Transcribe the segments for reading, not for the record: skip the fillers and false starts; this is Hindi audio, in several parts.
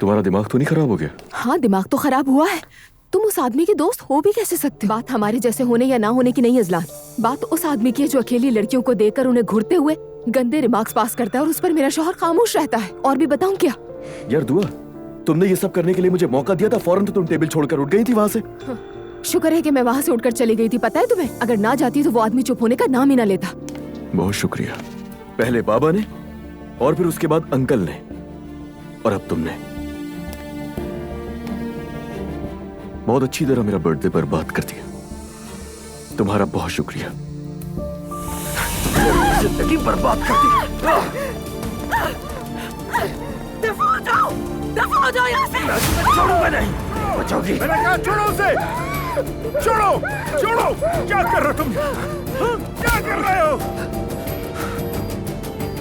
तुम्हारा दिमाग तो नहीं खराब हो गया? हाँ, दिमाग तो खराब हुआ है। तुम उस आदमी के दोस्त हो भी कैसे सकते? बात हमारे जैसे होने या ना होने की नहीं अजलान, बात उस आदमी की है जो अकेली लड़कियों को देखकर उन्हें घुरते हुए गंदे रिमार्क्स पास करता है और उस पर मेरा शौहर खामोश रहता है। और भी बताऊं क्या? यार दुआ, तुमने ये सब करने के लिए मुझे मौका दिया था, फौरन तो तुम टेबल छोड़कर उठ गई थी वहाँ से। शुक्र है कि मैं वहाँ से उठकर चली गई थी। पता है तुम्हें, अगर ना जाती तो वो आदमी चुप होने का नाम ही ना लेता। बहुत शुक्रिया। पहले बाबा ने और फिर उसके बाद अंकल ने और अब तुमने। बहुत अच्छी तरह मेरा बर्थडे बर्बाद कर दिया। तुम्हारा बहुत शुक्रिया। जिंदगी बर्बाद कर दी। दफा हो जाओ यहाँ से। छोड़ूंगा नहीं। बचाओगी? मैंने कहा छोड़ो उसे। छोड़ो, छोड़ो। क्या कर रहे हो तुम? क्या कर रहे हो?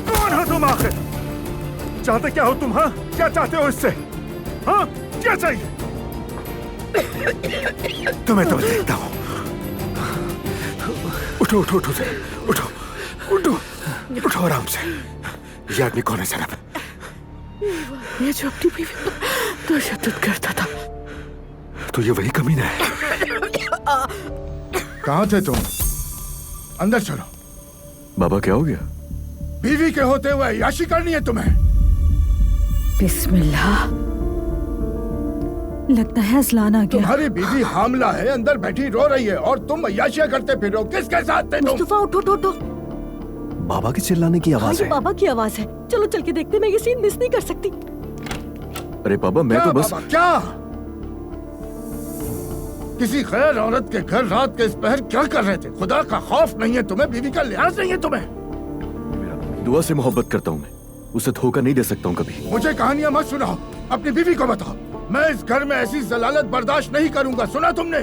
कौन हो तुम आखिर? चाहते क्या हो तुम? हाँ, क्या चाहते हो इससे? हाँ, क्या चाहिए? तुम्हें तो देखता हूँ। उठो उठो उठो उठो उठो उठो आराम से। ये आदमी कौन है जनाब? ये जो अपनी बीवी पर तशद्दुद करता था। तो ये वही कमीना है। कहाँ थे तुम? अंदर चलो। बाबा क्या हो गया? बीवी के होते हुए अय्याशी करनी है तुम्हें? बिस्मिल्लाह। लगता है अजलान आ गया। तुम्हारी बीवी हामला है, अंदर बैठी रो रही है और तुम अय्याशियां करते फिर रहो। किसके साथ थे तुम? मुस्तफा उठो उठो उठो। बाबा की चिल्लाने की आवाज है। बाबा की आवाज है। चलो चल के देखते। मैं ये सीन मिस नहीं कर सकती। अरे बाबा, मैं तो बस। बाबा, क्या किसी गैर औरत के घर रात के इस पहर क्या कर रहे थे? खुदा का खौफ नहीं है तुम्हें? बीवी का लिहाज नहीं है तुम्हें? दुआ से मोहब्बत करता हूँ मैं, उसे धोखा नहीं दे सकता हूँ कभी। मुझे कहानियां मत सुनाओ, अपनी बीवी को बताओ। मैं इस घर में ऐसी जलालत बर्दाश्त नहीं करूंगा। सुना तुमने?